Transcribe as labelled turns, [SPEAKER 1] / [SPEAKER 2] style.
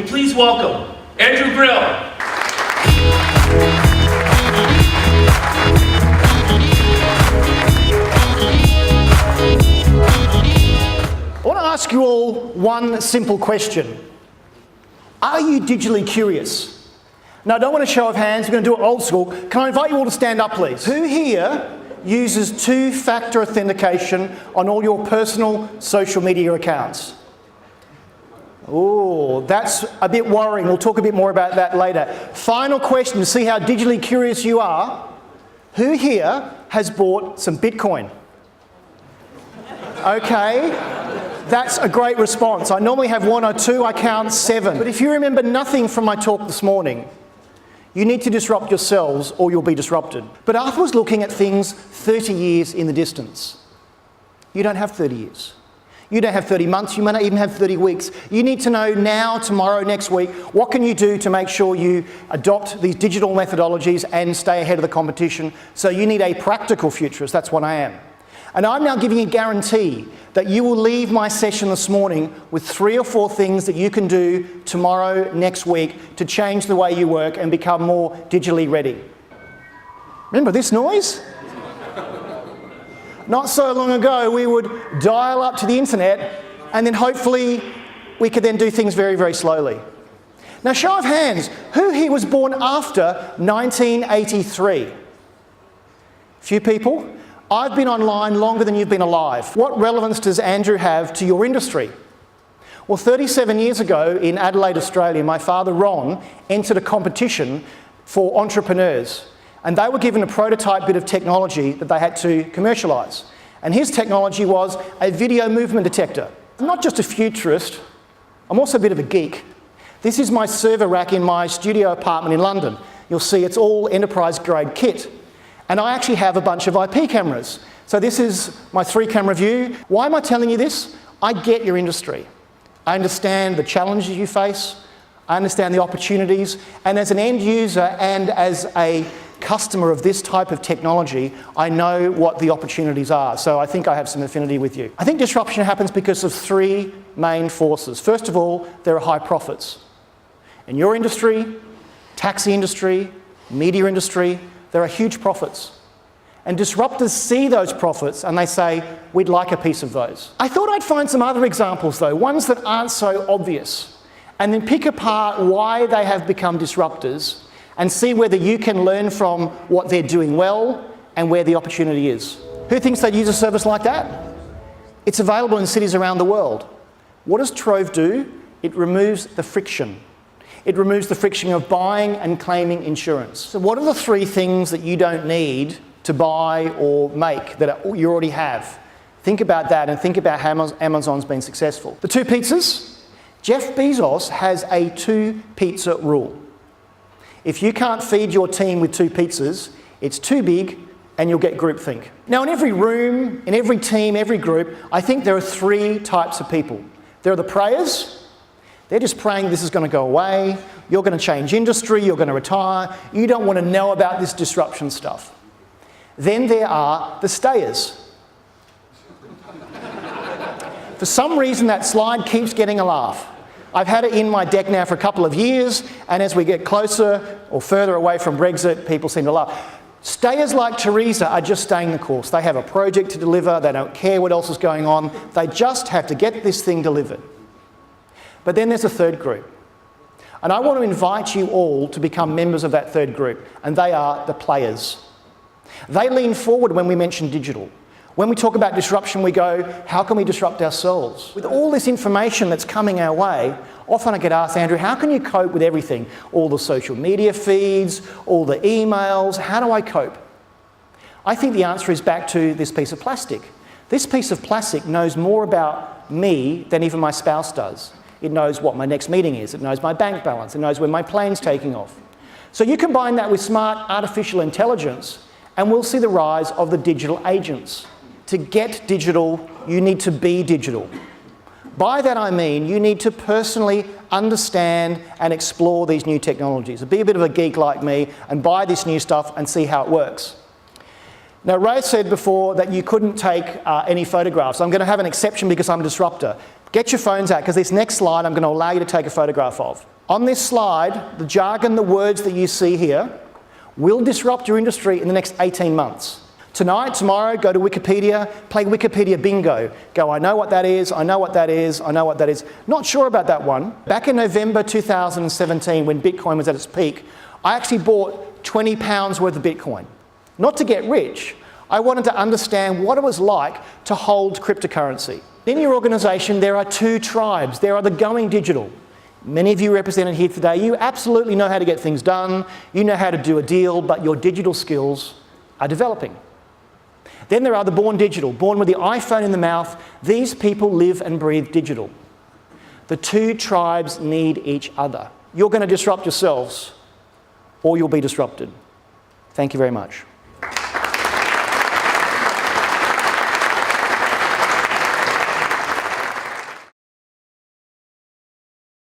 [SPEAKER 1] Please welcome Andrew Grill.
[SPEAKER 2] I want to ask you all one simple question. Are you digitally curious? Now, I don't want a show of hands, we're going to do it old school. Can I invite you all to stand up, please? Who here uses two-factor authentication on all your personal social media accounts? Oh, that's a bit worrying. We'll talk a bit more about that later. Final question to see how digitally curious you are. Who here has bought some Bitcoin? Okay, that's a great response. I normally have one or two, I count 7. But if you remember nothing from my talk this morning, you need to disrupt yourselves or you'll be disrupted. But Arthur was looking at things 30 years in the distance. You don't have 30 years. You don't have 30 months, you may not even have 30 weeks. You need to know now, tomorrow, next week, what can you do to make sure you adopt these digital methodologies and stay ahead of the competition. So you need a practical futurist, that's what I am. And I'm now giving you a guarantee that you will leave my session this morning with 3 or 4 things that you can do tomorrow, next week, to change the way you work and become more digitally ready. Remember this noise? Not so long ago, we would dial up to the internet and then hopefully we could then do things very, very slowly. Now, show of hands, who here was born after 1983? Few people. I've been online longer than you've been alive. What relevance does Andrew have to your industry? Well, 37 years ago in Adelaide, Australia, my father, Ron, entered a competition for entrepreneurs. And they were given a prototype bit of technology that they had to commercialise. And his technology was a video movement detector. I'm not just a futurist, I'm also a bit of a geek. This is my server rack in my studio apartment in London. You'll see it's all enterprise-grade kit. And I actually have a bunch of IP cameras. So this is my 3-camera view. Why am I telling you this? I get your industry. I understand the challenges you face. I understand the opportunities. And as an end user and as a customer of this type of technology, I know what the opportunities are. So I think I have some affinity with you. I think disruption happens because of 3 main forces. First of all, there are high profits. In your industry, taxi industry, media industry, there are huge profits. And disruptors see those profits and they say, we'd like a piece of those. I thought I'd find some other examples though, ones that aren't so obvious, and then pick apart why they have become disruptors and see whether you can learn from what they're doing well and where the opportunity is. Who thinks they'd use a service like that? It's available in cities around the world. What does Trove do? It removes the friction. It removes the friction of buying and claiming insurance. So what are the 3 things that you don't need to buy or make that you already have? Think about that and think about how Amazon's been successful. The 2 pizzas. Jeff Bezos has a 2-pizza rule. If you can't feed your team with 2 pizzas, it's too big and you'll get groupthink. Now, in every room, in every team, every group, I think there are 3 types of people. There are the prayers. They're just praying this is going to go away, you're going to change industry, you're going to retire, you don't want to know about this disruption stuff. Then there are the stayers. For some reason, that slide keeps getting a laugh. I've had it in my deck now for a couple of years, and as we get closer or further away from Brexit, people seem to laugh. Stayers like Teresa are just staying the course. They have a project to deliver, they don't care what else is going on, they just have to get this thing delivered. But then there's a 3rd group. And I want to invite you all to become members of that 3rd group, and they are the players. They lean forward when we mention digital. When we talk about disruption, we go, how can we disrupt ourselves? With all this information that's coming our way, often I get asked, Andrew, how can you cope with everything? All the social media feeds, all the emails, how do I cope? I think the answer is back to this piece of plastic. This piece of plastic knows more about me than even my spouse does. It knows what my next meeting is, it knows my bank balance, it knows when my plane's taking off. So you combine that with smart artificial intelligence and we'll see the rise of the digital agents. To get digital, you need to be digital. By that I mean you need to personally understand and explore these new technologies. Be a bit of a geek like me and buy this new stuff and see how it works. Now, Ray said before that you couldn't take any photographs. I'm going to have an exception because I'm a disruptor. Get your phones out, because this next slide I'm going to allow you to take a photograph of. On this slide, the jargon, the words that you see here, will disrupt your industry in the next 18 months. Tonight, tomorrow, go to Wikipedia, play Wikipedia bingo. Go, I know what that is, I know what that is, I know what that is. Not sure about that one. Back in November 2017, when Bitcoin was at its peak, I actually bought £20 worth of Bitcoin. Not to get rich, I wanted to understand what it was like to hold cryptocurrency. In your organisation, there are two tribes. There are the going digital. Many of you represented here today, you absolutely know how to get things done, you know how to do a deal, but your digital skills are developing. Then there are the born digital, born with the iPhone in the mouth. These people live and breathe digital. The two tribes need each other. You're going to disrupt yourselves, or you'll be disrupted. Thank you very much.